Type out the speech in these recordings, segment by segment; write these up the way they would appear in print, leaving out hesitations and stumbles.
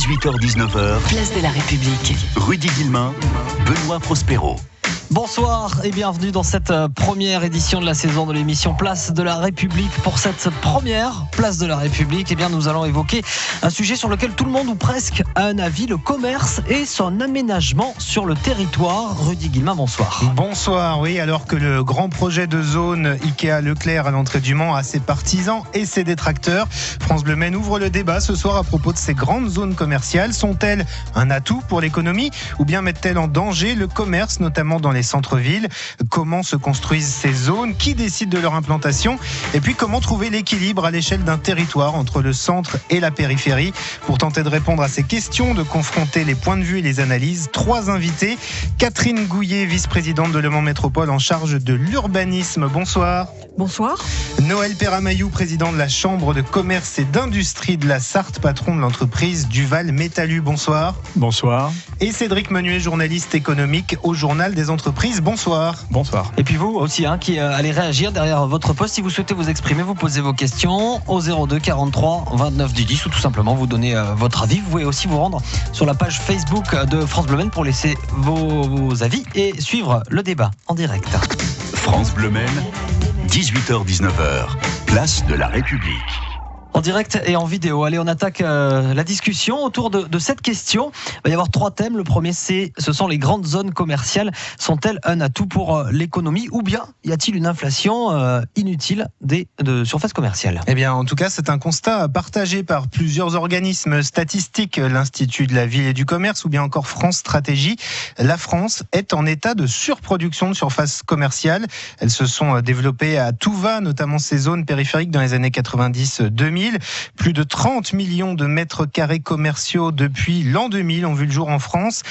18h-19h, Place de la République. Rudy Guillemin, Benoît Prospero. Bonsoir et bienvenue dans cette première édition de la saison de l'émission Place de la République. Pour cette première Place de la République, eh bien, nous allons évoquer un sujet sur lequel tout le monde ou presque a un avis, le commerce et son aménagement sur le territoire. Rudy Guillemin, bonsoir. Bonsoir, oui, alors que le grand projet de zone Ikea Leclerc à l'entrée du Mans a ses partisans et ses détracteurs, France Bleu Maine ouvre le débat ce soir à propos de ces grandes zones commerciales. Sont-elles un atout pour l'économie ou bien mettent-elles en danger le commerce, notamment dans les centres-villes? Comment se construisent ces zones? Qui décide de leur implantation? Et puis comment trouver l'équilibre à l'échelle d'un territoire entre le centre et la périphérie? Pour tenter de répondre à ces questions, de confronter les points de vue et les analyses, trois invités. Catherine Gouillet, vice-présidente de Le Mans Métropole en charge de l'urbanisme. Bonsoir. Bonsoir. Noël Perramayou, président de la Chambre de commerce et d'industrie de la Sarthe, patron de l'entreprise Duval Métallu. Bonsoir. Bonsoir. Et Cédric Menuet, journaliste économique au Journal des entreprises. Bonsoir. Bonsoir. Et puis vous aussi, qui allez réagir derrière votre poste. Si vous souhaitez vous exprimer, vous posez vos questions au 02 43 29 10 ou tout simplement vous donner votre avis. Vous pouvez aussi vous rendre sur la page Facebook de France Bleu Maine pour laisser vos avis et suivre le débat en direct. France Bleu Maine, 18h-19h, Place de la République. En direct et en vidéo. Allez, on attaque la discussion autour de cette question. Il va y avoir trois thèmes. Le premier, ce sont les grandes zones commerciales. Sont-elles un atout pour l'économie ou bien y a-t-il une inflation inutile de surface commerciale? Eh bien, en tout cas, c'est un constat partagé par plusieurs organismes statistiques, l'Institut de la Ville et du Commerce ou bien encore France Stratégie. La France est en état de surproduction de surface commerciale. Elles se sont développées à tout va, notamment ces zones périphériques dans les années 90-2000. Plus de 30 millions de mètres carrés commerciaux depuis l'an 2000 ont vu le jour en France.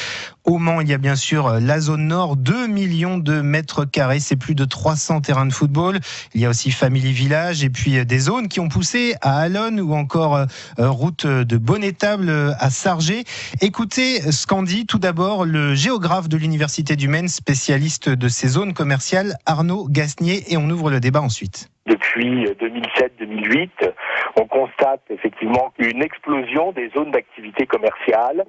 Au Mans, il y a bien sûr la zone nord, 2 millions de mètres carrés, c'est plus de 300 terrains de football. Il y a aussi Family Village et puis des zones qui ont poussé à Allonne ou encore route de Bonnétable à Sargé. Écoutez ce qu'en dit tout d'abord le géographe de l'Université du Maine, spécialiste de ces zones commerciales, Arnaud Gasnier, et on ouvre le débat ensuite. Depuis 2007-2008, on constate effectivement une explosion des zones d'activité commerciale.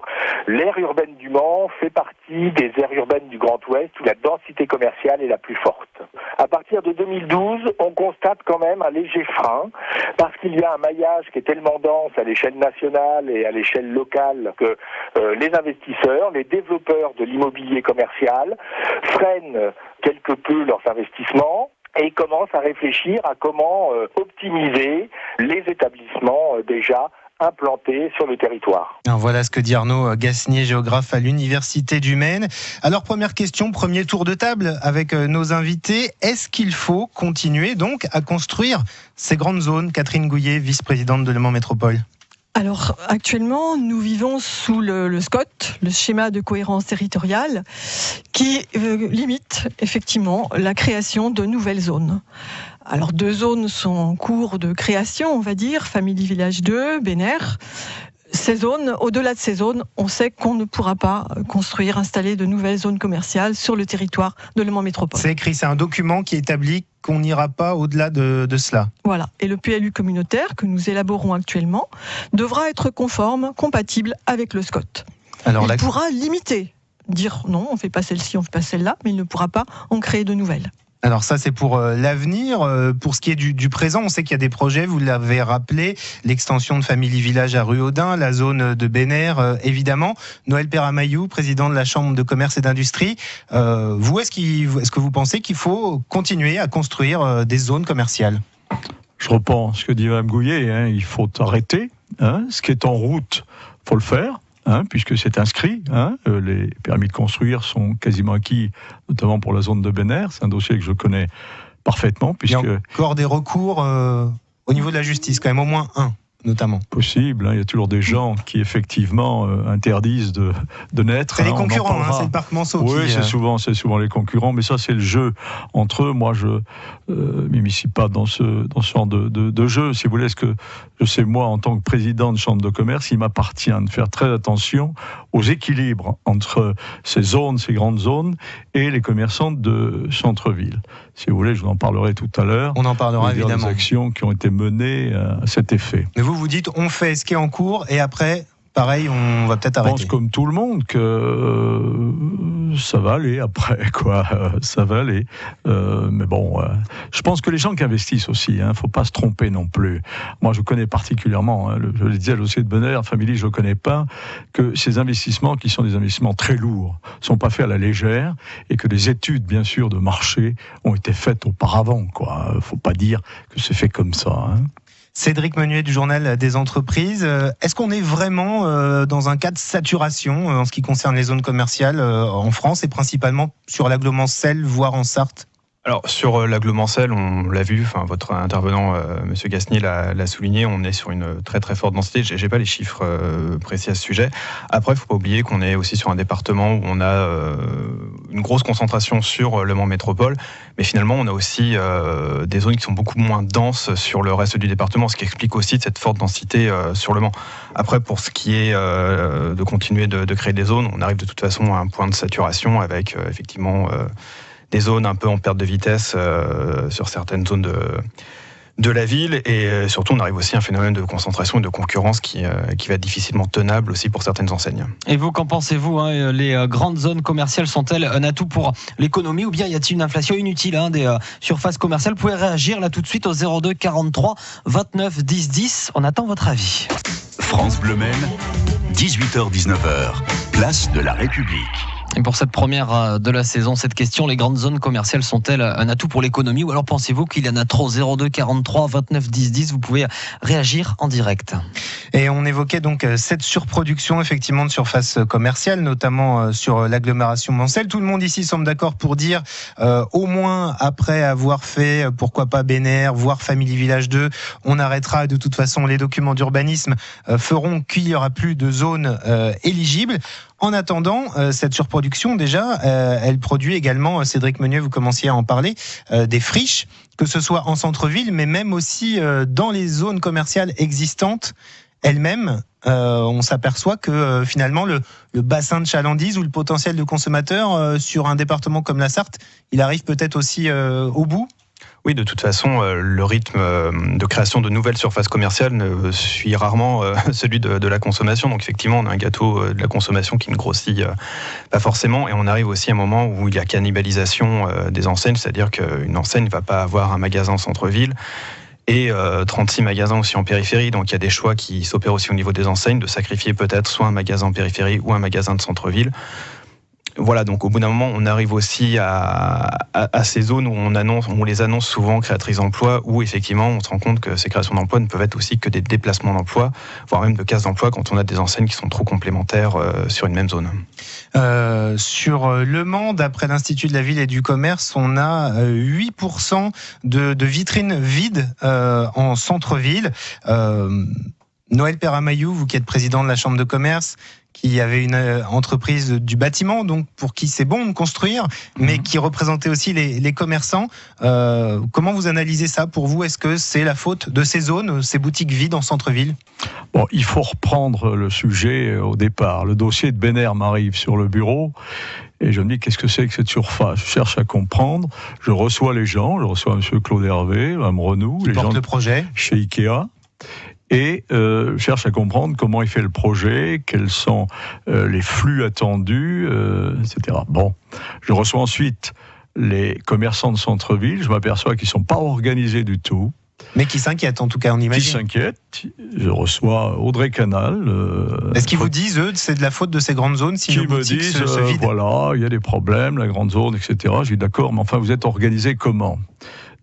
L'aire urbaine du Mans fait partie des aires urbaines du Grand Ouest où la densité commerciale est la plus forte. À partir de 2012, on constate quand même un léger frein parce qu'il y a un maillage qui est tellement dense à l'échelle nationale et à l'échelle locale que les investisseurs, les développeurs de l'immobilier commercial freinent quelque peu leurs investissements et commencent à réfléchir à comment optimiser les établissements déjà implantés sur le territoire. Alors voilà ce que dit Arnaud Gasnier, géographe à l'Université du Maine. Alors première question, premier tour de table avec nos invités. Est-ce qu'il faut continuer donc à construire ces grandes zones? Catherine Gouillet, vice-présidente de Le Mans Métropole. Alors actuellement, nous vivons sous le SCOT, le schéma de cohérence territoriale, qui limite effectivement la création de nouvelles zones. Alors 2 zones sont en cours de création, on va dire, Family Village 2, Bénère. Ces zones, au-delà de ces zones, on sait qu'on ne pourra pas construire, installer de nouvelles zones commerciales sur le territoire de Le Mans Métropole. C'est écrit, c'est un document qui établit qu'on n'ira pas au-delà de cela. Voilà. Et le PLU communautaire que nous élaborons actuellement devra être conforme, compatible avec le SCOT. Alors, il pourra limiter, dire non, on ne fait pas celle-ci, on ne fait pas celle-là, mais il ne pourra pas en créer de nouvelles. Alors ça, c'est pour l'avenir. Pour ce qui est du présent, on sait qu'il y a des projets, vous l'avez rappelé, l'extension de Family Village à Ruaudin, la zone de Bénère, évidemment. Noël Perramayou, président de la Chambre de commerce et d'industrie. Vous, est-ce que vous pensez qu'il faut continuer à construire des zones commerciales? Je reprends ce que dit Mme Gouillet, il faut arrêter. Ce qui est en route, il faut le faire. Puisque c'est inscrit, les permis de construire sont quasiment acquis, notamment pour la zone de Bénère. C'est un dossier que je connais parfaitement. Il y a encore des recours au niveau de la justice, quand même, au moins un. Notamment. Possible, il y a toujours des gens qui effectivement interdisent de naître. C'est les concurrents, c'est le parc Manceau. Oui, c'est souvent les concurrents, mais ça c'est le jeu entre eux. Moi je m'immiscie pas dans ce genre de jeu. Si vous voulez, ce que je sais moi en tant que président de chambre de commerce, il m'appartient de faire très attention aux équilibres entre ces grandes zones et les commerçants de centre-ville. Si vous voulez, je vous en parlerai tout à l'heure. On en parlera évidemment. Des actions qui ont été menées à cet effet. Mais vous dites, on fait ce qui est en cours et après, pareil, on va peut-être Je pense arrêter. comme tout le monde que ça va aller après, quoi. Ça va aller. Mais bon, je pense que les gens qui investissent aussi, faut pas se tromper non plus. Moi, je connais particulièrement, je le disais, le dossier de Bonheur Family, je le connais pas, que ces investissements qui sont des investissements très lourds sont pas faits à la légère et que des études, bien sûr, de marché ont été faites auparavant, quoi. Faut pas dire que c'est fait comme ça. Cédric Menuet du Journal des Entreprises. Est-ce qu'on est vraiment dans un cas de saturation en ce qui concerne les zones commerciales en France et principalement sur l'agglomération, voire en Sarthe ? Alors sur l'agglomération, on l'a vu, votre intervenant, Monsieur Gasnier, l'a souligné, on est sur une très très forte densité. J'ai pas les chiffres précis à ce sujet. Après, il faut pas oublier qu'on est aussi sur un département où on a une grosse concentration sur Le Mans Métropole, mais finalement on a aussi des zones qui sont beaucoup moins denses sur le reste du département, ce qui explique aussi cette forte densité sur Le Mans. Après, pour ce qui est de continuer de créer des zones, on arrive de toute façon à un point de saturation avec effectivement des zones un peu en perte de vitesse sur certaines zones de la ville, et surtout on arrive aussi à un phénomène de concentration et de concurrence qui va être difficilement tenable aussi pour certaines enseignes. Et vous, qu'en pensez-vous, les grandes zones commerciales sont-elles un atout pour l'économie, ou bien y a-t-il une inflation inutile des surfaces commerciales ? Vous pouvez réagir là tout de suite au 02 43 29 10 10. On attend votre avis. France Bleu Maine, 18h-19h, place de la République. Et pour cette première de la saison, cette question, les grandes zones commerciales sont-elles un atout pour l'économie, ou alors pensez-vous qu'il y en a trop ? 02 43 29 10 10, vous pouvez réagir en direct. Et on évoquait donc cette surproduction effectivement de surfaces commerciales, notamment sur l'agglomération mancelle. Tout le monde ici semble d'accord pour dire, au moins après avoir fait, pourquoi pas Bénère, voire Family Village 2, on arrêtera. De toute façon, les documents d'urbanisme feront qu'il n'y aura plus de zones éligibles. En attendant, cette surproduction, déjà, elle produit également, Cédric Menuet, vous commenciez à en parler, des friches, que ce soit en centre-ville, mais même aussi dans les zones commerciales existantes elles-mêmes. On s'aperçoit que finalement, le bassin de chalandise ou le potentiel de consommateurs sur un département comme la Sarthe, il arrive peut-être aussi au bout. Oui, de toute façon, le rythme de création de nouvelles surfaces commerciales ne suit rarement celui de la consommation. Donc effectivement, on a un gâteau de la consommation qui ne grossit pas forcément. Et on arrive aussi à un moment où il y a cannibalisation des enseignes, c'est-à-dire qu'une enseigne ne va pas avoir un magasin en centre-ville et 36 magasins aussi en périphérie. Donc il y a des choix qui s'opèrent aussi au niveau des enseignes, de sacrifier peut-être soit un magasin en périphérie ou un magasin de centre-ville. Voilà, donc au bout d'un moment, on arrive aussi à ces zones où on les annonce souvent créatrices d'emplois, où effectivement on se rend compte que ces créations d'emplois ne peuvent être aussi que des déplacements d'emplois, voire même de casse d'emplois quand on a des enseignes qui sont trop complémentaires sur une même zone. Sur Le Mans, d'après l'Institut de la Ville et du Commerce, on a 8% de vitrines vides en centre-ville. Noël Perramayou, vous qui êtes président de la Chambre de commerce, qui avait une entreprise du bâtiment, donc pour qui c'est bon de construire, mais qui représentait aussi les commerçants. Comment vous analysez ça pour vous ? Est-ce que c'est la faute de ces zones, ces boutiques vides en centre-ville ? Bon, il faut reprendre le sujet au départ. Le dossier de Bénère m'arrive sur le bureau et je me dis qu'est-ce que c'est que cette surface ? Je cherche à comprendre. Je reçois les gens, je reçois M. Claude Hervé, Mme Renou, les gens le projet chez Ikea. Et cherche à comprendre comment il fait le projet, quels sont les flux attendus, etc. Bon, je reçois ensuite les commerçants de centre-ville, je m'aperçois qu'ils ne sont pas organisés du tout. Mais qui s'inquiètent, en tout cas, on imagine. Qui s'inquiètent. Je reçois Audrey Canal. Est-ce qu'ils vous disent, eux, c'est de la faute de ces grandes zones si nos boutiques se vident ? Voilà, il y a des problèmes, la grande zone, etc. Je dis d'accord, mais enfin, vous êtes organisés comment ?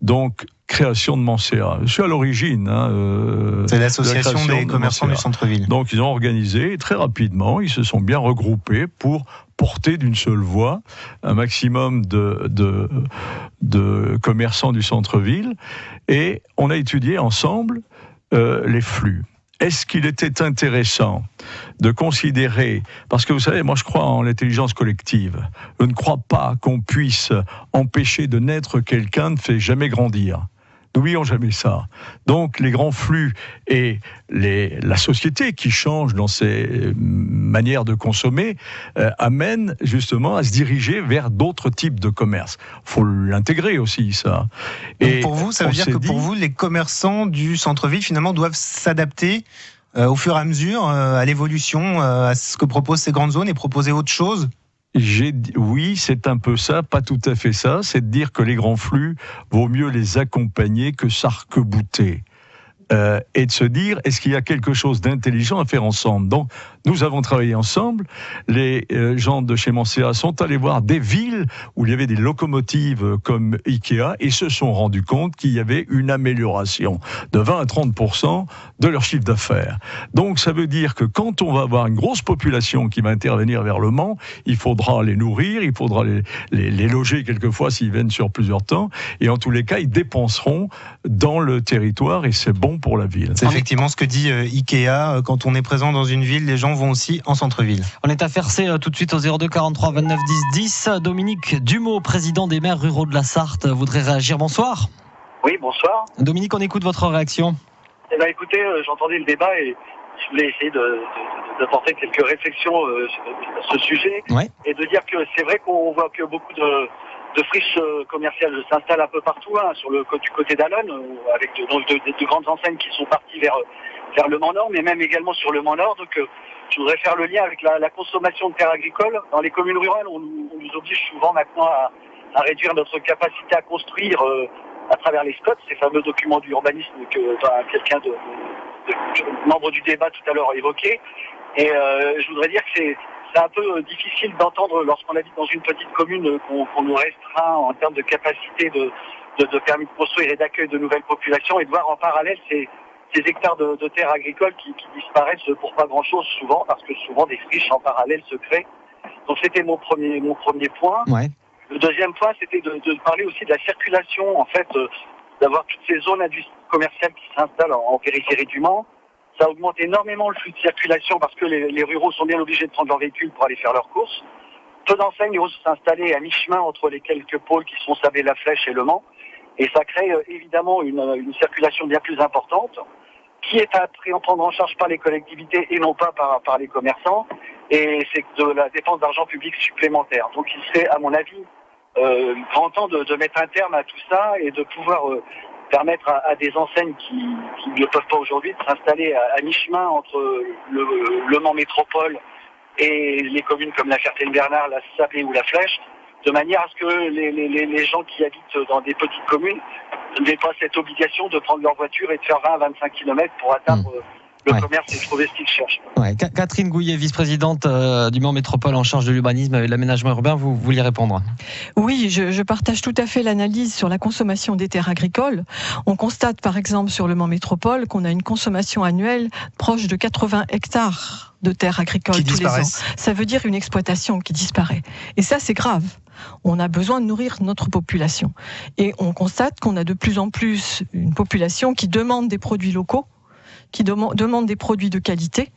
Donc, création de Mancéra. Je suis à l'origine. C'est l'association des commerçants du centre-ville. Donc, ils ont organisé très rapidement, ils se sont bien regroupés pour porter d'une seule voix un maximum de commerçants du centre-ville. Et on a étudié ensemble les flux. Est-ce qu'il était intéressant de considérer, parce que vous savez, moi je crois en l'intelligence collective, je ne crois pas qu'on puisse empêcher de naître quelqu'un ne fait jamais grandir. N'oublions jamais ça. Donc les grands flux et la société qui change dans ses manières de consommer amènent justement à se diriger vers d'autres types de commerce. Il faut l'intégrer aussi, ça. Donc pour vous, ça veut dire que pour vous, les commerçants du centre-ville finalement doivent s'adapter au fur et à mesure, à l'évolution, à ce que proposent ces grandes zones et proposer autre chose? Oui, c'est un peu ça, pas tout à fait ça. C'est de dire que les grands flux, vaut mieux les accompagner que s'arc-bouter. Et de se dire, est-ce qu'il y a quelque chose d'intelligent à faire ensemble? Donc, nous avons travaillé ensemble. Les gens de chez Mancéa sont allés voir des villes où il y avait des locomotives comme Ikea et se sont rendus compte qu'il y avait une amélioration de 20 à 30% de leur chiffre d'affaires. Donc, ça veut dire que quand on va avoir une grosse population qui va intervenir vers le Mans, il faudra les nourrir, il faudra les loger quelquefois s'ils viennent sur plusieurs temps. Et en tous les cas, ils dépenseront dans le territoire et c'est bon pour la ville. C'est effectivement ce que dit Ikea. Quand on est présent dans une ville, les gens vont aussi en centre-ville. On est à Fercé tout de suite au 02 43 29 10 10. Dominique Dumot, président des maires ruraux de la Sarthe, voudrait réagir. Bonsoir. Oui, bonsoir. Dominique, on écoute votre réaction. Eh bien, écoutez, j'entendais le débat et je voulais essayer d'apporter quelques réflexions à ce sujet. Ouais. Et de dire que c'est vrai qu'on voit que beaucoup de friches commerciales s'installent un peu partout, du côté d'Allonne, avec de grandes enseignes qui sont parties vers le Mans Nord, mais même également sur le Mans Nord. Donc, je voudrais faire le lien avec la consommation de terres agricoles. Dans les communes rurales, on nous oblige souvent maintenant à réduire notre capacité à construire à travers les SCOT, ces fameux documents d'urbanisme que quelqu'un de membre du débat tout à l'heure a évoqué. Et je voudrais dire que c'est un peu difficile d'entendre lorsqu'on habite dans une petite commune qu'on nous restreint en termes de capacité de permis de construire et d'accueil de nouvelles populations et de voir en parallèle ces hectares de terres agricoles qui disparaissent pour pas grand-chose souvent, parce que souvent des friches en parallèle se créent. Donc c'était mon premier point. Ouais. Le deuxième point, c'était de parler aussi de la circulation, en fait, d'avoir toutes ces zones commerciales qui s'installent en périphérie du Mans. Ça augmente énormément le flux de circulation parce que les ruraux sont bien obligés de prendre leur véhicule pour aller faire leurs courses. Peu d'enseignes osent s'installer à mi-chemin entre les quelques pôles qui sont Sablé-la-Flèche et Le Mans. Et ça crée évidemment une circulation bien plus importante qui est à prendre en charge par les collectivités et non pas par les commerçants. Et c'est de la dépense d'argent public supplémentaire. Donc il serait, à mon avis, grand temps de mettre un terme à tout ça et de pouvoir permettre à des enseignes qui ne peuvent pas aujourd'hui de s'installer à mi-chemin entre le Mans Métropole et les communes comme la Ferté-le-Bernard, la Sablé ou la Flèche, de manière à ce que les gens qui habitent dans des petites communes n'aient pas cette obligation de prendre leur voiture et de faire 20-25 km pour atteindre le commerce et trouver ce qu'ils cherchent. Ouais. Catherine Gouillet, vice-présidente du Mans Métropole en charge de l'urbanisme et de l'aménagement urbain, vous vouliez répondre? Oui, je partage tout à fait l'analyse sur la consommation des terres agricoles. On constate par exemple sur le Mans Métropole qu'on a une consommation annuelle proche de 80 hectares de terres agricoles tous les ans. Ça veut dire une exploitation qui disparaît. Et ça, c'est grave. On a besoin de nourrir notre population. Et on constate qu'on a de plus en plus une population qui demande des produits locaux, qui demande des produits de qualité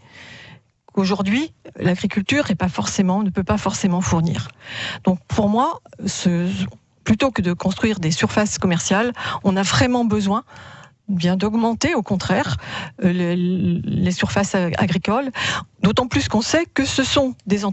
qu'aujourd'hui l'agriculture ne peut pas forcément fournir. Donc pour moi, plutôt que de construire des surfaces commerciales, on a vraiment besoin bien d'augmenter au contraire les surfaces agricoles, d'autant plus qu'on sait que ce sont ces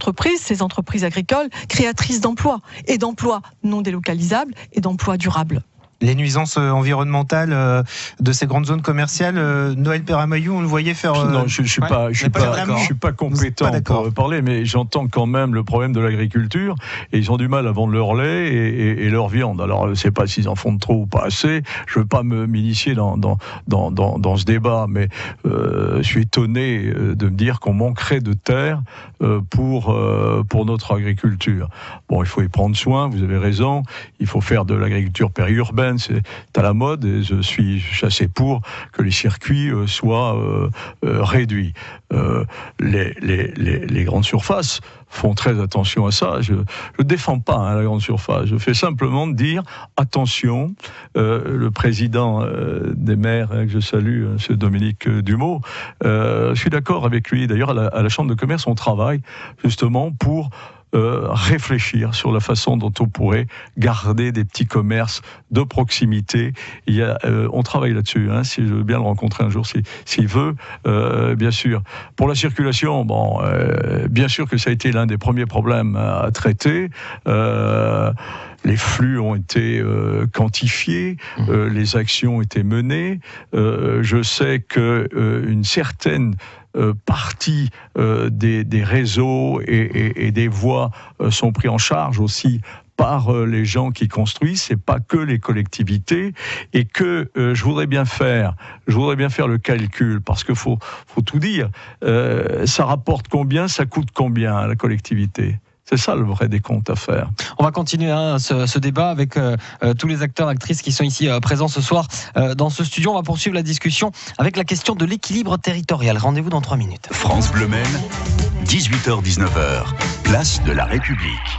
entreprises agricoles créatrices d'emplois, et d'emplois non délocalisables et d'emplois durables. Les nuisances environnementales de ces grandes zones commerciales, Noël Perramayou, on le voyait faire... Non, je suis pas compétent pour parler, mais j'entends quand même le problème de l'agriculture, et ils ont du mal à vendre leur lait et leur viande. Alors, je ne sais pas s'ils en font trop ou pas assez, je ne veux pas m'initier dans ce débat, mais je suis étonné de me dire qu'on manquerait de terre pour notre agriculture. Bon, il faut y prendre soin, vous avez raison, il faut faire de l'agriculture périurbaine, c'est à la mode et je suis assez pour que les circuits soient réduits. Les grandes surfaces font très attention à ça. Je ne défends pas la grande surface. Je fais simplement dire attention. Le président des maires, que je salue, M. Dominique Dumot, je suis d'accord avec lui. D'ailleurs, à la Chambre de commerce, on travaille justement pour réfléchir sur la façon dont on pourrait garder des petits commerces de proximité. On travaille là-dessus, hein, si je veux bien le rencontrer un jour, s'il veut, bien sûr. Pour la circulation, bien sûr que ça a été l'un des premiers problèmes à traiter. Les flux ont été quantifiés, les actions ont été menées. Je sais qu'une certaine partie des réseaux et des voies sont pris en charge aussi par les gens qui construisent, c'est pas que les collectivités, et que je voudrais bien faire le calcul, parce que faut tout dire. Ça rapporte combien, ça coûte combien à la collectivité? C'est ça le vrai décompte à faire. On va continuer ce débat avec tous les acteurs, actrices qui sont ici présents ce soir dans ce studio. On va poursuivre la discussion avec la question de l'équilibre territorial. Rendez-vous dans 3 minutes. France Bleu Maine, 18h-19h, place de la République.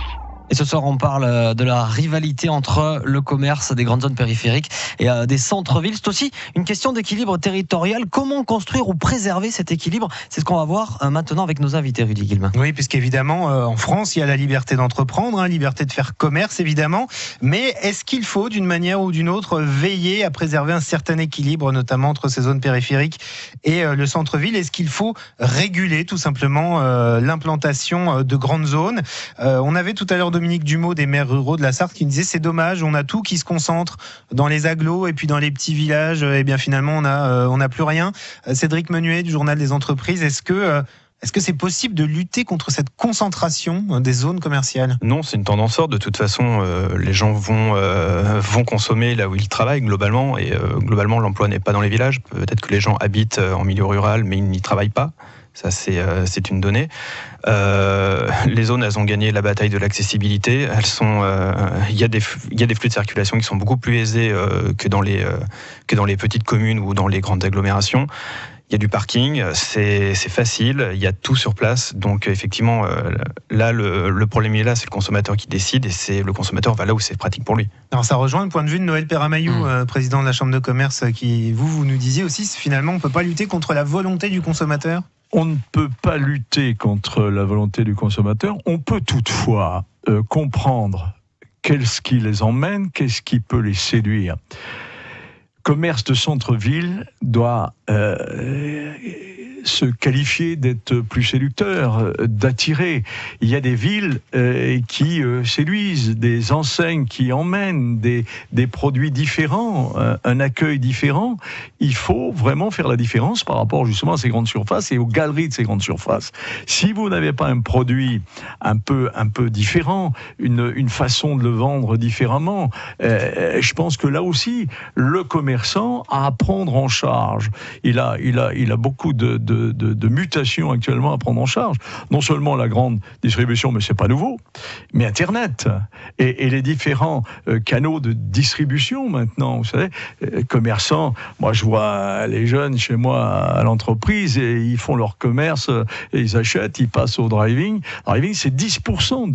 Et ce soir, on parle de la rivalité entre le commerce des grandes zones périphériques et des centres-villes. C'est aussi une question d'équilibre territorial. Comment construire ou préserver cet équilibre? C'est ce qu'on va voir maintenant avec nos invités, Rudy Guillemin. Oui, puisqu'évidemment, en France, il y a la liberté d'entreprendre, liberté de faire commerce, évidemment. Mais est-ce qu'il faut, d'une manière ou d'une autre, veiller à préserver un certain équilibre, notamment entre ces zones périphériques et le centre-ville? Est-ce qu'il faut réguler, tout simplement, l'implantation de grandes zones? On avait tout à l'heure Dominique Dumaux des maires ruraux de la Sarthe qui nous disait c'est dommage, on a tout qui se concentre dans les agglos et puis dans les petits villages, et bien finalement on n'a plus rien. Cédric Menuet du Journal des entreprises, est-ce que c'est possible de lutter contre cette concentration des zones commerciales? Non, c'est une tendance forte. De toute façon, les gens vont consommer là où ils travaillent globalement, et globalement l'emploi n'est pas dans les villages. Peut-être que les gens habitent en milieu rural, mais ils n'y travaillent pas. Ça, c'est une donnée. Les zones, elles ont gagné la bataille de l'accessibilité. Il y a des flux de circulation qui sont beaucoup plus aisés que dans les petites communes ou dans les grandes agglomérations. Il y a du parking, c'est facile, il y a tout sur place. Donc effectivement, là, le problème est là, c'est le consommateur qui décide, et c'est le consommateur va là où c'est pratique pour lui. Alors ça rejoint le point de vue de Noël Perramayou, président de la Chambre de commerce, qui vous nous disiez aussi, finalement, on ne peut pas lutter contre la volonté du consommateur? On ne peut pas lutter contre la volonté du consommateur. On peut toutefois comprendre qu'est-ce qui les emmène, qu'est-ce qui peut les séduire. Commerce de centre-ville doit se qualifier d'être plus séducteur, d'attirer. Il y a des villes qui séduisent, des enseignes qui emmènent des produits différents, un accueil différent. Il faut vraiment faire la différence par rapport justement à ces grandes surfaces et aux galeries de ces grandes surfaces. Si vous n'avez pas un produit un peu différent, une façon de le vendre différemment, je pense que là aussi, le commerçant a à prendre en charge. Il a beaucoup de mutations actuellement à prendre en charge. Non seulement la grande distribution, mais c'est pas nouveau, mais Internet et les différents canaux de distribution maintenant. Vous savez, commerçants, moi je vois les jeunes chez moi à l'entreprise et ils font leur commerce et ils achètent, ils passent au driving. Driving, c'est 10%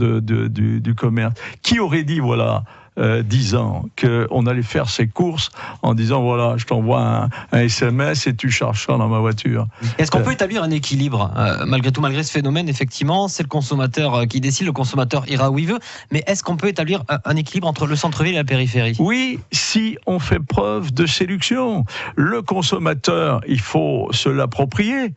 du commerce. Qui aurait dit, voilà, 10 ans, qu'on allait faire ses courses en disant voilà, je t'envoie un SMS et tu charges ça dans ma voiture. Est-ce qu'on peut établir un équilibre malgré tout, malgré ce phénomène? Effectivement, c'est le consommateur qui décide, le consommateur ira où il veut, mais est-ce qu'on peut établir un équilibre entre le centre-ville et la périphérie? Oui, si on fait preuve de séduction. Le consommateur, il faut se l'approprier.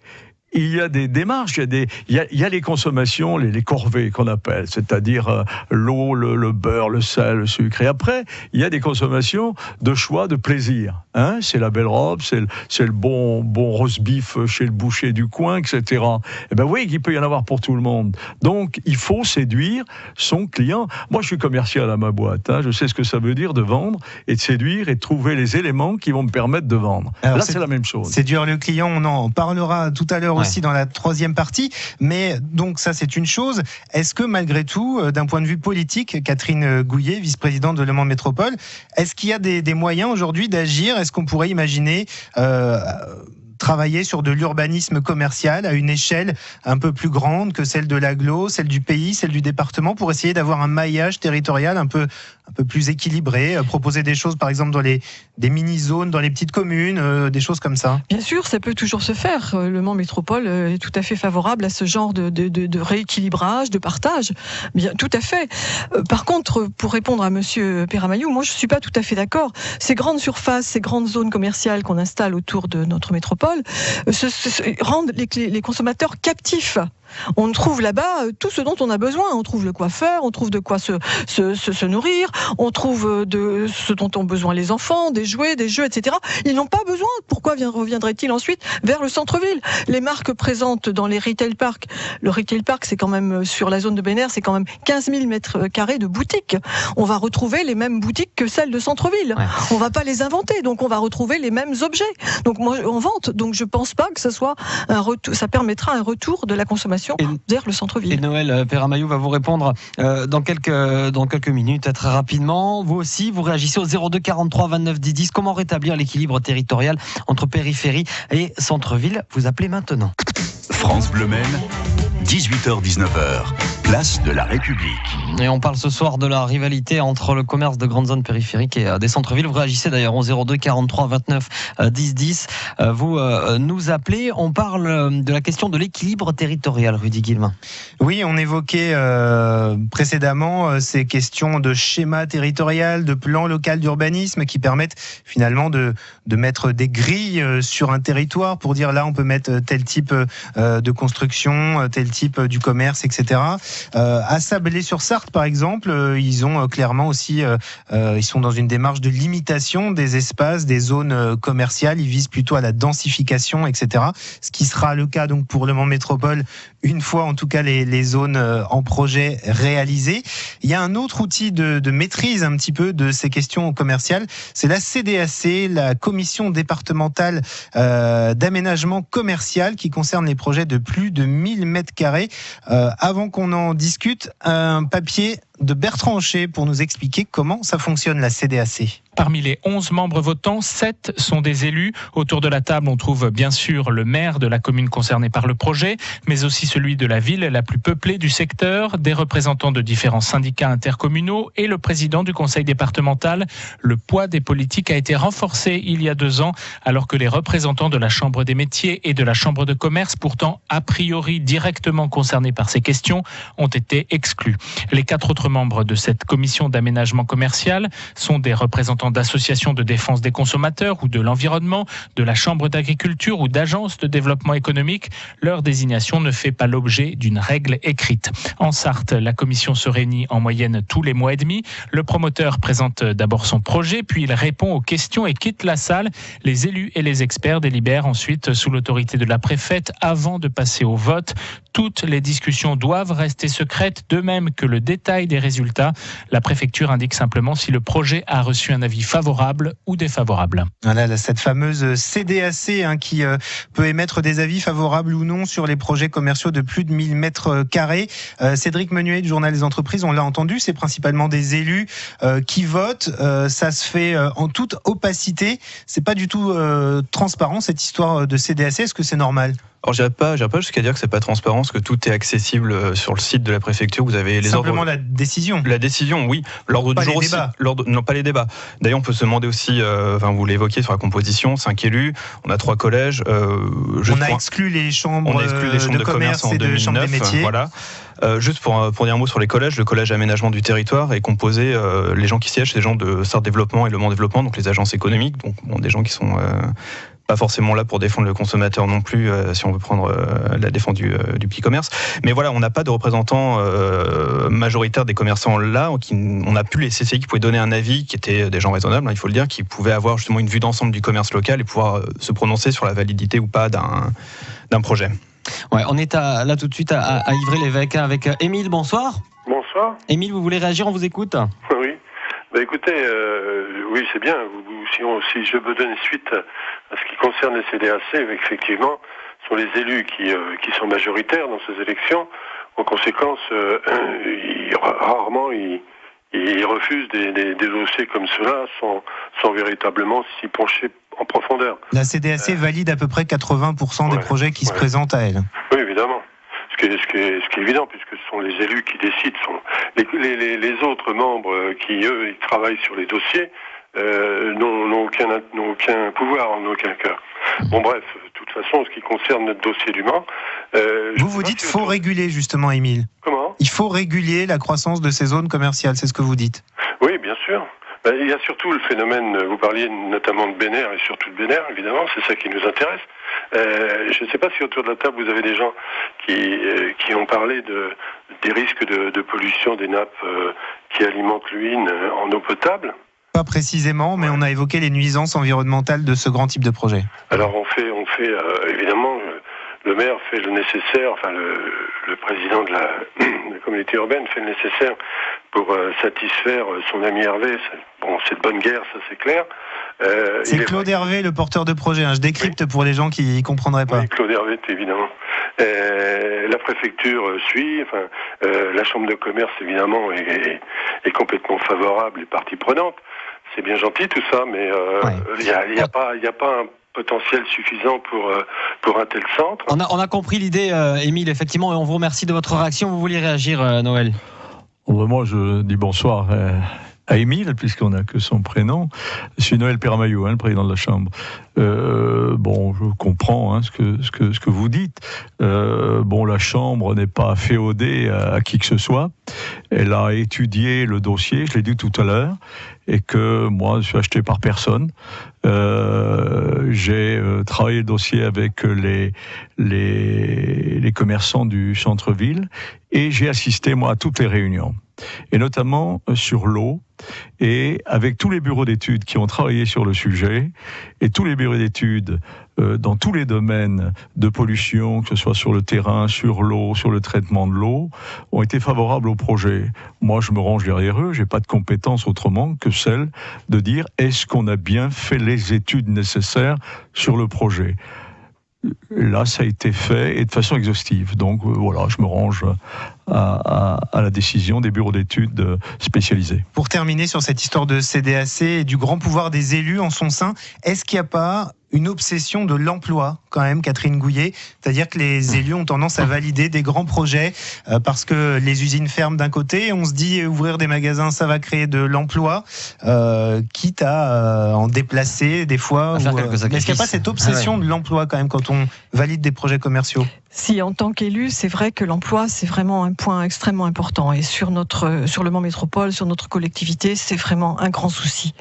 Il y a des démarches, il y a les consommations, les corvées qu'on appelle, c'est-à-dire l'eau, le beurre, le sel, le sucre. Et après, il y a des consommations de choix, de plaisir. C'est la belle robe, c'est le bon roast beef chez le boucher du coin, etc. Eh ben oui, il peut y en avoir pour tout le monde. Donc, il faut séduire son client. Moi, je suis commercial à ma boîte. Je sais ce que ça veut dire de vendre et de séduire et de trouver les éléments qui vont me permettre de vendre. Alors, là, c'est la même chose. Séduire le client, on en parlera tout à l'heure aussi dans la troisième partie, mais donc ça c'est une chose. Est-ce que malgré tout, d'un point de vue politique, Catherine Gouillet, vice-présidente de Le Mans Métropole, est-ce qu'il y a des moyens aujourd'hui d'agir? Est-ce qu'on pourrait imaginer travailler sur de l'urbanisme commercial à une échelle un peu plus grande que celle de l'agglo, celle du pays, celle du département, pour essayer d'avoir un maillage territorial un peu plus équilibré, proposer des choses par exemple dans les des mini-zones dans les petites communes, des choses comme ça? Bien sûr, ça peut toujours se faire. Le Mans Métropole est tout à fait favorable à ce genre de rééquilibrage, de partage. Bien, tout à fait. Par contre, pour répondre à Monsieur Peramayou, moi je suis pas tout à fait d'accord. Ces grandes surfaces, ces grandes zones commerciales qu'on installe autour de notre métropole rendent les consommateurs captifs. On trouve là-bas tout ce dont on a besoin. On trouve le coiffeur, on trouve de quoi se nourrir, on trouve de ce dont ont besoin les enfants, des jouets, des jeux, etc. Ils n'ont pas besoin. Pourquoi reviendraient-ils ensuite vers le centre-ville? Les marques présentes dans les retail parks, le retail park, c'est quand même, sur la zone de Bénère, c'est quand même 15 000 mètres carrés de boutiques. On va retrouver les mêmes boutiques que celles de centre-ville. Ouais. On va pas les inventer, donc on va retrouver les mêmes objets. Donc moi, on vente. Donc je pense pas que ça soit un retour, ça permettra un retour de la consommation vers le centre-ville. Et Noël Peramayou va vous répondre dans quelques minutes, très rapidement. Vous aussi, vous réagissez au 02 43 29 10 10. Comment rétablir l'équilibre territorial entre périphérie et centre-ville? Vous appelez maintenant. France Bleu Maine, 18h-19h, place de la République. Et on parle ce soir de la rivalité entre le commerce de grandes zones périphériques et des centres-villes. Vous réagissez d'ailleurs au 02 43 29 10 10. Vous nous appelez. On parle de la question de l'équilibre territorial, Rudy Guillemin. Oui, on évoquait précédemment ces questions de schéma territorial, de plan local d'urbanisme qui permettent finalement de mettre des grilles sur un territoire pour dire là on peut mettre tel type de construction, tel type du commerce, etc. À Sablé-sur-Sarthe, par exemple, ils ont clairement aussi, ils sont dans une démarche de limitation des espaces, des zones commerciales. Ils visent plutôt à la densification, etc. Ce qui sera le cas donc pour le Mans Métropole une fois en tout cas les zones en projet réalisées. Il y a un autre outil de maîtrise un petit peu de ces questions commerciales, c'est la CDAC, la Commission départementale d'aménagement commercial qui concerne les projets de plus de 1000 mètres carrés. Avant qu'on en discute, un papier de Bertrand Hocher pour nous expliquer comment ça fonctionne la CDAC. Parmi les 11 membres votants, 7 sont des élus. Autour de la table, on trouve bien sûr le maire de la commune concernée par le projet, mais aussi celui de la ville la plus peuplée du secteur, des représentants de différents syndicats intercommunaux et le président du conseil départemental. Le poids des politiques a été renforcé il y a 2 ans, alors que les représentants de la Chambre des métiers et de la Chambre de commerce, pourtant a priori directement concernés par ces questions, ont été exclus. Les 4 autres membres de cette commission d'aménagement commercial sont des représentants d'associations de défense des consommateurs ou de l'environnement, de la chambre d'agriculture ou d'agences de développement économique. Leur désignation ne fait pas l'objet d'une règle écrite. En Sarthe, la commission se réunit en moyenne tous les mois et demi. Le promoteur présente d'abord son projet, puis il répond aux questions et quitte la salle. Les élus et les experts délibèrent ensuite sous l'autorité de la préfète avant de passer au vote. Toutes les discussions doivent rester secrètes, de même que le détail des résultats. La préfecture indique simplement si le projet a reçu un avis favorable ou défavorable. Voilà, cette fameuse CDAC qui peut émettre des avis favorables ou non sur les projets commerciaux de plus de 1000 mètres carrés. Cédric Menuet du Journal des Entreprises, on l'a entendu, c'est principalement des élus qui votent. Ça se fait en toute opacité. C'est pas du tout transparent cette histoire de CDAC. Est-ce que c'est normal ? Alors j'irai pas jusqu'à dire que c'est pas transparent, parce que tout est accessible sur le site de la préfecture. Vous avez les simplement la décision. La décision, oui. L'ordre du jour aussi. Non, pas les débats. D'ailleurs, on peut se demander aussi, vous l'évoquiez sur la composition, 5 élus, on a 3 collèges. On a exclu les chambres de commerce et de chambres des métiers. Voilà. Juste pour dire un mot sur les collèges, le collège aménagement du territoire est composé, les gens qui siègent, c'est des gens de Sarthe Développement et Le Mans Développement, donc les agences économiques, donc des gens qui sont pas forcément là pour défendre le consommateur non plus, si on veut prendre la défense du petit commerce. Mais voilà, on n'a pas de représentants majoritaires des commerçants là. On a pu les CCI qui pouvaient donner un avis, qui étaient des gens raisonnables, il faut le dire, qui pouvaient avoir justement une vue d'ensemble du commerce local et pouvoir se prononcer sur la validité ou pas d'un projet. Ouais, on est là tout de suite à Ivry-l'Évêque avec Émile. Bonsoir. Bonsoir. Émile, vous voulez réagir? On vous écoute. Oui. Écoutez, oui, c'est bien. Si je veux donner suite à ce qui concerne les CDAC, effectivement, ce sont les élus qui sont majoritaires dans ces élections. En conséquence, rarement ils refusent des dossiers comme cela sans véritablement s'y pencher en profondeur. La CDAC valide à peu près 80% des projets qui se présentent à elle. Oui, évidemment. Ce qui est évident, puisque ce sont les élus qui décident. Les autres membres qui, eux, ils travaillent sur les dossiers, n'ont aucun pouvoir en aucun cas. Bon bref, de toute façon, en ce qui concerne notre dossier du Mans... vous dites qu'il faut réguler justement, Émile. Comment ? Il faut réguler la croissance de ces zones commerciales, c'est ce que vous dites. Oui, bien sûr. Il y a surtout le phénomène, vous parliez notamment de Bénère et surtout de Bénère, évidemment, c'est ça qui nous intéresse. Je ne sais pas si autour de la table vous avez des gens qui ont parlé des risques de pollution des nappes qui alimentent l'Huisne en eau potable. Pas précisément, mais on a évoqué les nuisances environnementales de ce grand type de projet. Alors on fait évidemment, le maire fait le nécessaire, enfin le président de la communauté urbaine fait le nécessaire pour satisfaire son ami Hervé. C'est de bonne guerre, ça c'est clair. C'est Claude Hervé, le porteur de projet. Je décrypte pour les gens qui ne comprendraient pas. Oui, Claude Hervé, évidemment. La préfecture suit. La chambre de commerce, évidemment, est complètement favorable et partie prenante. C'est bien gentil tout ça, mais il n'y a pas un potentiel suffisant pour un tel centre. On a compris l'idée, Émile, effectivement, et on vous remercie de votre réaction. Vous vouliez réagir, Noël ? Moi, je dis bonsoir à Émile, puisqu'on n'a que son prénom. Je suis Noël Perramayou, le président de la Chambre. Je comprends ce que vous dites. La Chambre n'est pas féodée à qui que ce soit. Elle a étudié le dossier, je l'ai dit tout à l'heure, et que moi, je suis acheté par personne. J'ai travaillé le dossier avec les commerçants du centre-ville, et j'ai assisté, moi, à toutes les réunions, et notamment sur l'eau, et avec tous les bureaux d'études qui ont travaillé sur le sujet, et tous les bureaux d'études dans tous les domaines de pollution, que ce soit sur le terrain, sur l'eau, sur le traitement de l'eau, ont été favorables au projet. Moi, je me range derrière eux, j'ai pas de compétence autrement que celle de dire est-ce qu'on a bien fait les études nécessaires sur le projet. Là, ça a été fait et de façon exhaustive. Donc je me range à la décision des bureaux d'études spécialisés. Pour terminer sur cette histoire de CDAC et du grand pouvoir des élus en son sein, est-ce qu'il n'y a pas une obsession de l'emploi quand même, Catherine Gouillet? C'est-à-dire que les élus ont tendance à valider des grands projets parce que les usines ferment d'un côté, on se dit ouvrir des magasins, ça va créer de l'emploi, quitte à en déplacer des fois. Est-ce qu'il n'y a pas cette obsession de l'emploi quand même quand on valide des projets commerciaux? Si, en tant qu'élu, c'est vrai que l'emploi, c'est vraiment un point extrêmement important. Et sur le Mans Métropole, sur notre collectivité, c'est vraiment un grand souci.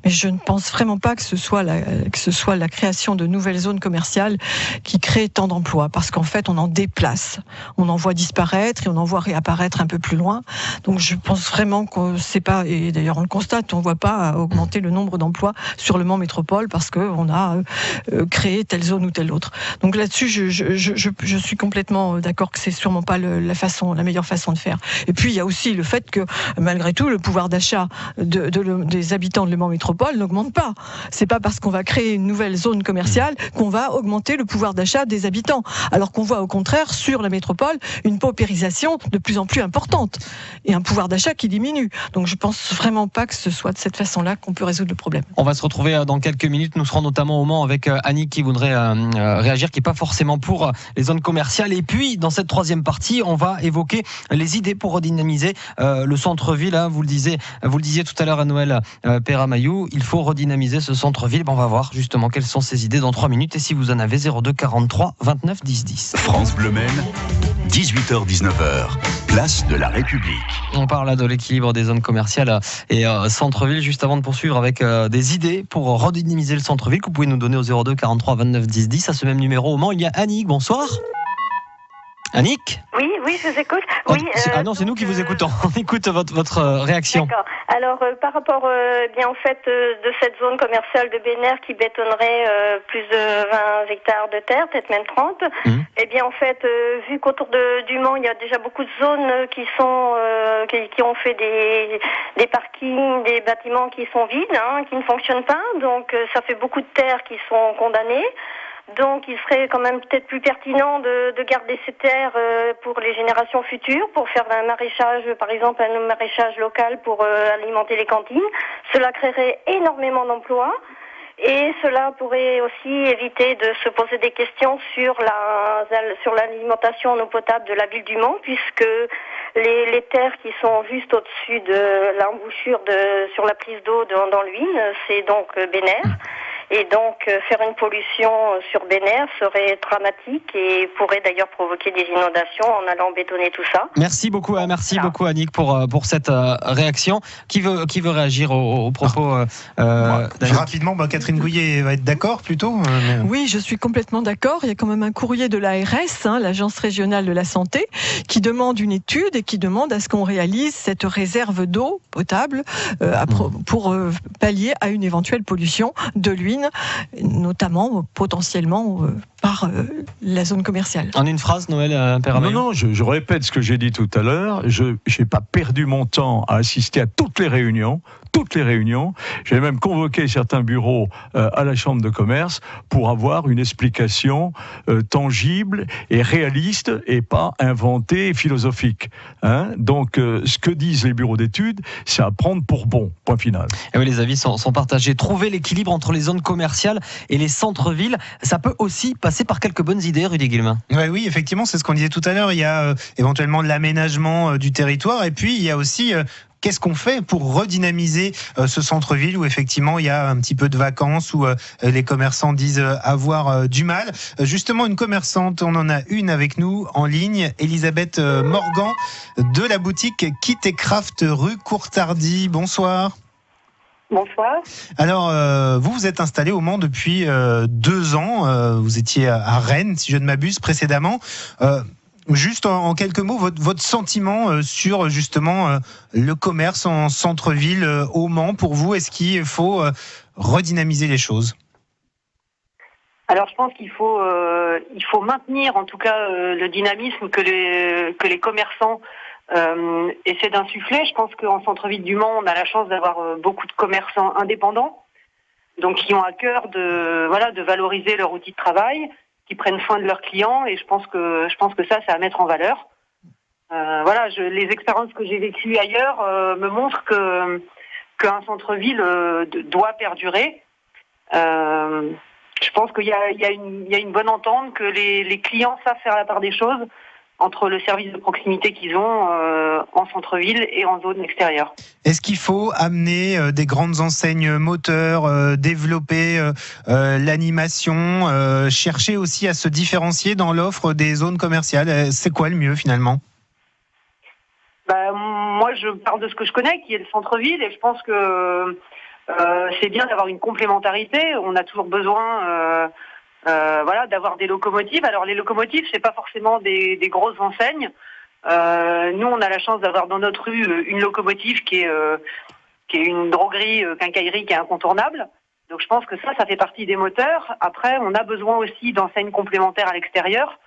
Mais je ne pense vraiment pas que ce soit la création de nouvelles zones commerciales qui crée tant d'emplois. Parce qu'en fait, on en déplace. On en voit disparaître et on en voit réapparaître un peu plus loin. Donc je pense vraiment que c'est pas, et d'ailleurs on le constate, on ne voit pas augmenter le nombre d'emplois sur le Mans Métropole parce qu'on a créé telle zone ou telle autre. Donc là-dessus, je suis complètement d'accord que c'est sûrement pas la meilleure façon de faire. Et puis il y a aussi le fait que malgré tout le pouvoir d'achat des habitants de Le Mans Métropole n'augmente pas. C'est pas parce qu'on va créer une nouvelle zone commerciale qu'on va augmenter le pouvoir d'achat des habitants. Alors qu'on voit au contraire sur la métropole une paupérisation de plus en plus importante et un pouvoir d'achat qui diminue. Donc je pense vraiment pas que ce soit de cette façon-là qu'on peut résoudre le problème. On va se retrouver dans quelques minutes. Nous serons notamment au Mans avec Annick qui voudrait réagir, qui n'est pas forcément pour les zones commerciales. Et puis, dans cette troisième partie, on va évoquer les idées pour redynamiser le centre-ville. Vous le disiez tout à l'heure à Noël Perramayou, il faut redynamiser ce centre-ville. On va voir justement quelles sont ces idées dans 3 minutes. Et si vous en avez, 02 43 29 10 10. France Bleu Maine, 18h-19h, place de la République. On parle de l'équilibre des zones commerciales et centre-ville. Juste avant de poursuivre avec des idées pour redynamiser le centre-ville, que vous pouvez nous donner au 02 43 29 10 10. À ce même numéro au Mans, il y a Annick. Bonsoir. Annick ? Oui, je vous écoute. Oui, non, c'est nous qui vous écoutons. On écoute votre réaction. D'accord. Alors, par rapport de cette zone commerciale de Bénère qui bétonnerait plus de 20 hectares de terre, peut-être même 30, eh bien, en fait, vu qu'autour du Mans, il y a déjà beaucoup de zones qui ont fait des parkings, des bâtiments qui sont vides, qui ne fonctionnent pas. Donc, ça fait beaucoup de terres qui sont condamnées. Donc, il serait quand même peut-être plus pertinent de garder ces terres pour les générations futures, pour faire un maraîchage, par exemple, un maraîchage local pour alimenter les cantines. Cela créerait énormément d'emplois. Et cela pourrait aussi éviter de se poser des questions sur l'alimentation en eau potable de la ville du Mans, puisque les terres qui sont juste au-dessus de l'embouchure sur la prise d'eau dans l'Huisne, c'est donc Bénère. Et donc, faire une pollution sur Bénère serait dramatique et pourrait d'ailleurs provoquer des inondations en allant bétonner tout ça. Merci beaucoup Annick pour cette réaction. Qui veut réagir aux propos rapidement, Catherine Gouillet va être d'accord plutôt. Oui, je suis complètement d'accord. Il y a quand même un courrier de l'ARS, l'Agence régionale de la santé, qui demande une étude et qui demande à ce qu'on réalise cette réserve d'eau potable pour pallier à une éventuelle pollution de l'Huisne, notamment potentiellement par la zone commerciale. En une phrase, Noël Perrameillon. Non, je répète ce que j'ai dit tout à l'heure. Je n'ai pas perdu mon temps à assister à toutes les réunions. J'ai même convoqué certains bureaux à la Chambre de commerce pour avoir une explication tangible et réaliste et pas inventée et philosophique. Donc, ce que disent les bureaux d'études, c'est à prendre pour bon. Point final. Et oui, les avis sont partagés. Trouver l'équilibre entre les zones commerciales et les centres-villes, ça peut aussi passer par quelques bonnes idées, Rudy Guillemin. Oui, effectivement, c'est ce qu'on disait tout à l'heure. Il y a éventuellement de l'aménagement du territoire et puis il y a aussi... Qu'est-ce qu'on fait pour redynamiser ce centre-ville où effectivement il y a un petit peu de vacances, où les commerçants disent avoir du mal. Justement, une commerçante, on en a une avec nous en ligne, Elisabeth Morgan de la boutique Kit & Craft rue Courtardy. Bonsoir. Bonsoir. Alors, vous êtes installé au Mans depuis 2 ans. Vous étiez à Rennes, si je ne m'abuse, précédemment. Juste en quelques mots, votre sentiment sur justement le commerce en centre-ville au Mans pour vous. Est-ce qu'il faut redynamiser les choses ? Alors je pense qu'il faut maintenir en tout cas le dynamisme que les commerçants essaient d'insuffler. Je pense qu'en centre-ville du Mans, on a la chance d'avoir beaucoup de commerçants indépendants, donc qui ont à cœur de valoriser leur outil de travail, qui prennent soin de leurs clients, et je pense que ça, c'est à mettre en valeur. Les expériences que j'ai vécues ailleurs me montrent qu'un centre-ville doit perdurer. Je pense qu'il y a une bonne entente, que les clients savent faire la part des choses entre le service de proximité qu'ils ont en centre-ville et en zone extérieure. Est-ce qu'il faut amener des grandes enseignes moteurs, développer l'animation, chercher aussi à se différencier dans l'offre des zones commerciales ? C'est quoi le mieux finalement ? Moi, je parle de ce que je connais, qui est le centre-ville, et je pense que c'est bien d'avoir une complémentarité. On a toujours besoin... d'avoir des locomotives. Alors les locomotives, c'est pas forcément des grosses enseignes. Nous, on a la chance d'avoir dans notre rue une locomotive qui est une droguerie, quincaillerie qui est incontournable. Donc je pense que ça fait partie des moteurs. Après, on a besoin aussi d'enseignes complémentaires à l'extérieur.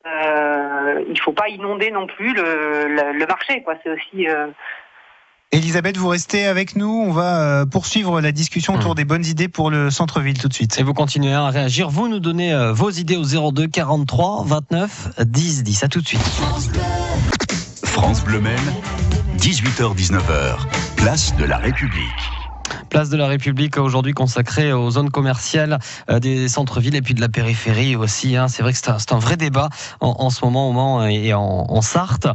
Il faut pas inonder non plus le marché, quoi. C'est aussi... Elisabeth, vous restez avec nous. On va poursuivre la discussion autour des bonnes idées pour le centre-ville tout de suite. Et vous continuez à réagir. Vous nous donnez vos idées au 02 43 29 10 10. À tout de suite. France Bleu Maine, 18h-19h, place de la République. Place de la République aujourd'hui consacrée aux zones commerciales des centres-villes et puis de la périphérie aussi. C'est vrai que c'est un vrai débat en ce moment au Mans et en Sarthe.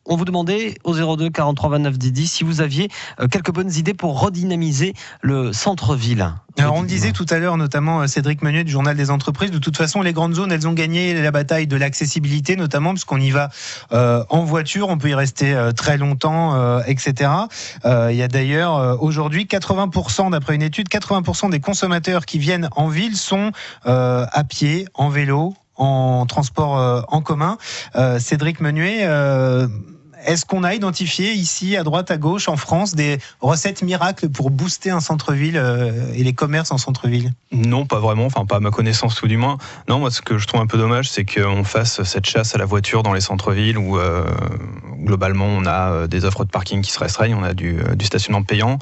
On vous demandait au 02 43 29 10 10 si vous aviez quelques bonnes idées pour redynamiser le centre-ville. Alors on le disait tout à l'heure, notamment Cédric Meunier du Journal des Entreprises, de toute façon les grandes zones, elles ont gagné la bataille de l'accessibilité, notamment parce qu'on y va en voiture, on peut y rester très longtemps, etc. Il y a d'ailleurs aujourd'hui 80%, d'après une étude, 80% des consommateurs qui viennent en ville sont à pied, en vélo, en transport en commun. Cédric Meunier, est-ce qu'on a identifié ici, à droite, à gauche, en France, des recettes miracles pour booster un centre-ville et les commerces en centre-ville ? Non, pas vraiment, enfin pas à ma connaissance tout du moins. Non, moi ce que je trouve un peu dommage, c'est qu'on fasse cette chasse à la voiture dans les centres-villes où globalement on a des offres de parking qui se restreignent, on a du stationnement payant.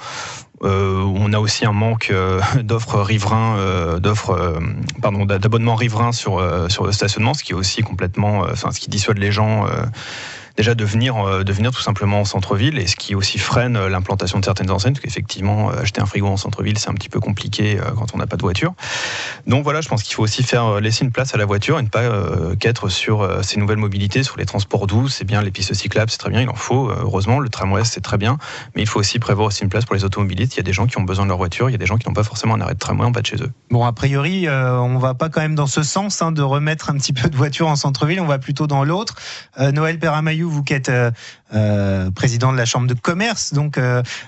On a aussi un manque d'offres riverains, d'abonnements riverains sur le stationnement, ce qui est aussi complètement, ce qui dissuade les gens déjà de venir tout simplement en centre-ville, et ce qui aussi freine l'implantation de certaines enseignes, parce qu'effectivement, acheter un frigo en centre-ville, c'est un petit peu compliqué quand on n'a pas de voiture. Donc voilà, je pense qu'il faut aussi laisser une place à la voiture et ne pas qu'être sur ces nouvelles mobilités, sur les transports doux. C'est bien, les pistes cyclables, c'est très bien, il en faut, heureusement, le tramway, c'est très bien, mais il faut aussi prévoir aussi une place pour les automobilistes. Il y a des gens qui ont besoin de leur voiture, il y a des gens qui n'ont pas forcément un arrêt de tramway en bas de chez eux. Bon, a priori, on va pas quand même dans ce sens de remettre un petit peu de voiture en centre-ville, on va plutôt dans l'autre. Noël Perramayou, vous qui êtes président de la Chambre de commerce, donc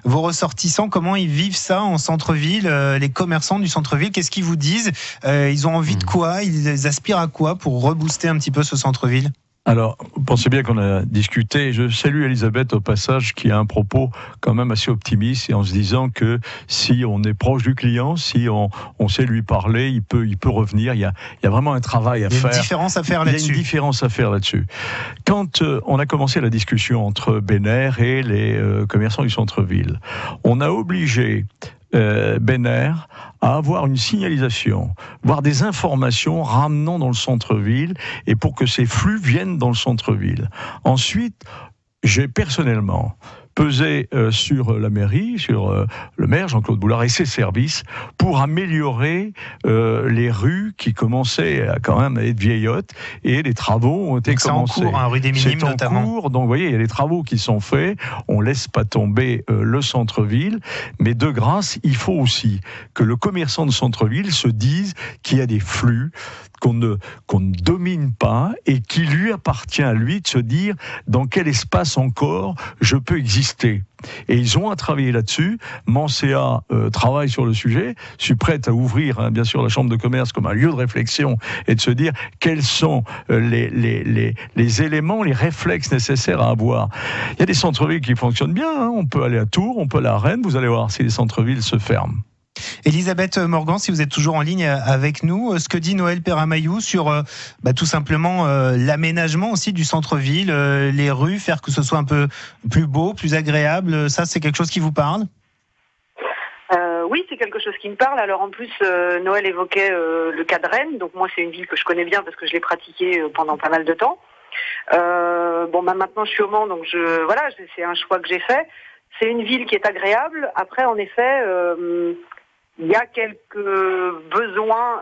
vos ressortissants, comment ils vivent ça en centre-ville, les commerçants du centre-ville, qu'est-ce qu'ils vous disent? Ils ont envie de quoi? Ils aspirent à quoi pour rebooster un petit peu ce centre-ville? Alors, vous pensez bien qu'on a discuté. Je salue Elisabeth au passage, qui a un propos quand même assez optimiste, et en se disant que si on est proche du client, si on sait lui parler, il peut revenir. Il y a vraiment un travail à faire. Il y a une différence à faire là-dessus. Il y a une différence à faire là-dessus. Quand on a commencé la discussion entre Benner et les commerçants du centre-ville, on a obligé Benner à avoir une signalisation, voire des informations ramenant dans le centre-ville, et pour que ces flux viennent dans le centre-ville. Ensuite, j'ai personnellement pesé sur la mairie, sur le maire Jean-Claude Boulard et ses services pour améliorer les rues qui commençaient à quand même être vieillottes, et les travaux ont été commencés. C'est en cours, rue des Minimes notamment. C'est en cours, donc vous voyez, il y a des travaux qui sont faits, on laisse pas tomber le centre-ville, mais de grâce, il faut aussi que le commerçant de centre-ville se dise qu'il y a des flux qu'on ne domine pas, et qui lui appartient à lui de se dire dans quel espace encore je peux exister. Et ils ont à travailler là-dessus. Mancéa travaille sur le sujet. Je suis prêt à ouvrir, bien sûr, la Chambre de commerce comme un lieu de réflexion, et de se dire quels sont les éléments, les réflexes nécessaires à avoir. Il y a des centres-villes qui fonctionnent bien. On peut aller à Tours, on peut aller à Rennes. Vous allez voir si les centres-villes se ferment. Elisabeth Morgan, si vous êtes toujours en ligne avec nous, ce que dit Noël Perramayou sur tout simplement l'aménagement aussi du centre-ville, les rues, faire que ce soit un peu plus beau, plus agréable, ça c'est quelque chose qui vous parle? Oui, c'est quelque chose qui me parle. Alors en plus, Noël évoquait le cas de Rennes, donc moi c'est une ville que je connais bien parce que je l'ai pratiquée pendant pas mal de temps. Maintenant je suis au Mans, donc c'est un choix que j'ai fait. C'est une ville qui est agréable. Après, en effet, il y a quelques besoins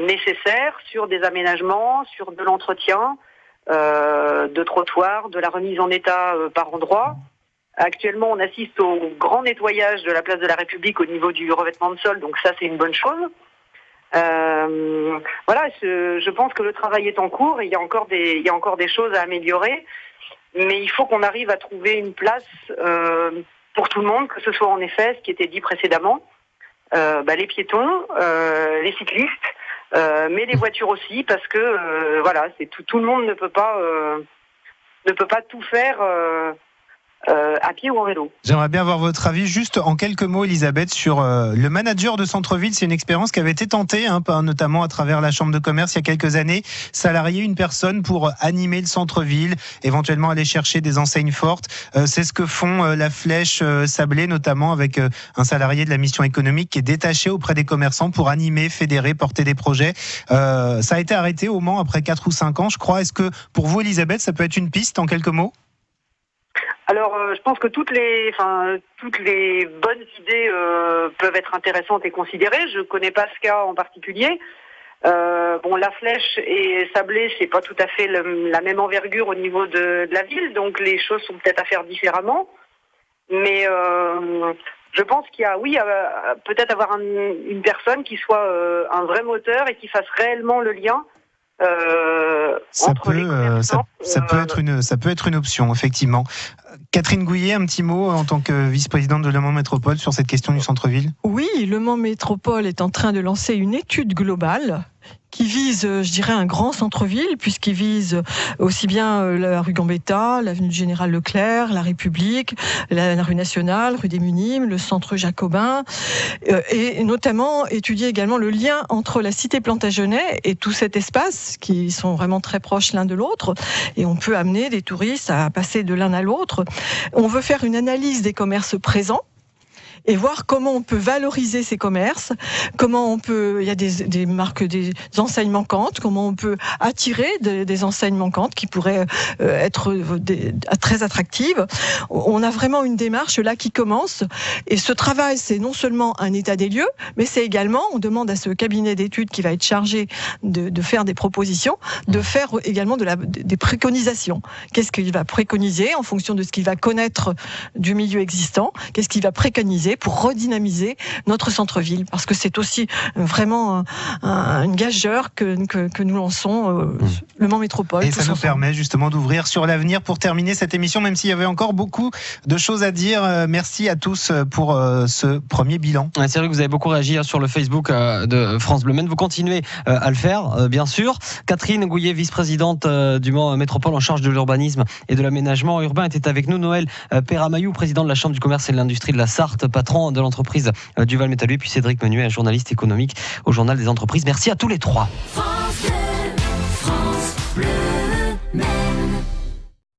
nécessaires sur des aménagements, sur de l'entretien, de trottoirs, de la remise en état par endroits. Actuellement, on assiste au grand nettoyage de la place de la République au niveau du revêtement de sol, donc ça, c'est une bonne chose. Je pense que le travail est en cours, et il y a encore des choses à améliorer, mais il faut qu'on arrive à trouver une place pour tout le monde, que ce soit en effet ce qui était dit précédemment, les piétons, les cyclistes, mais les voitures aussi, parce que c'est tout le monde ne peut pas tout faire à pied ou en vélo. J'aimerais bien avoir votre avis, juste en quelques mots, Elisabeth, sur le manager de centre-ville. C'est une expérience qui avait été tentée, notamment à travers la Chambre de commerce il y a quelques années. Salarier une personne pour animer le centre-ville, éventuellement aller chercher des enseignes fortes. C'est ce que font la Flèche Sablé, notamment avec un salarié de la mission économique qui est détaché auprès des commerçants pour animer, fédérer, porter des projets. Ça a été arrêté au Mans après 4 ou 5 ans, je crois. Est-ce que pour vous, Elisabeth, ça peut être une piste en quelques mots ? Alors, je pense que toutes les bonnes idées peuvent être intéressantes et considérées. Je connais pas ce cas en particulier. La Flèche et Sablé, c'est pas tout à fait la même envergure au niveau de la ville, donc les choses sont peut-être à faire différemment. Mais je pense qu'il y a, peut-être avoir une personne qui soit un vrai moteur et qui fasse réellement le lien. Ça peut être une option, effectivement. Catherine Gouillet, un petit mot en tant que vice-présidente de Le Mans Métropole sur cette question du centre-ville. Oui, Le Mans Métropole est en train de lancer une étude globale qui vise, je dirais, un grand centre-ville, puisqu'il vise aussi bien la rue Gambetta, l'avenue du Général Leclerc, la République, la rue Nationale, rue des Minimes, le centre Jacobin, et notamment étudier également le lien entre la cité Plantagenet et tout cet espace, qui sont vraiment très proches l'un de l'autre, et on peut amener des touristes à passer de l'un à l'autre. On veut faire une analyse des commerces présents, et voir comment on peut valoriser ces commerces, comment on peut, il y a des marques, des enseignes manquantes, comment on peut attirer des enseignes manquantes qui pourraient être très attractives. On a vraiment une démarche là qui commence, et ce travail, c'est non seulement un état des lieux, mais c'est également, on demande à ce cabinet d'études qui va être chargé de faire des propositions, de faire également des préconisations. Qu'est-ce qu'il va préconiser en fonction de ce qu'il va connaître du milieu existant? Qu'est-ce qu'il va préconiser pour redynamiser notre centre-ville? Parce que c'est aussi vraiment une gageure que nous lançons, le Mans Métropole. Et ça nous permet justement d'ouvrir sur l'avenir pour terminer cette émission, même s'il y avait encore beaucoup de choses à dire. Merci à tous pour ce premier bilan. C'est vrai que vous avez beaucoup réagi sur le Facebook de France Bleu Maine. Vous continuez à le faire, bien sûr. Catherine Gouillet, vice-présidente du Mans Métropole en charge de l'urbanisme et de l'aménagement urbain, était avec nous. Noël Perramayou, président de la Chambre du commerce et de l'industrie de la Sarthe, patron de l'entreprise Duval Métallué, puis Cédric Menuet, journaliste économique au Journal des entreprises. Merci à tous les trois.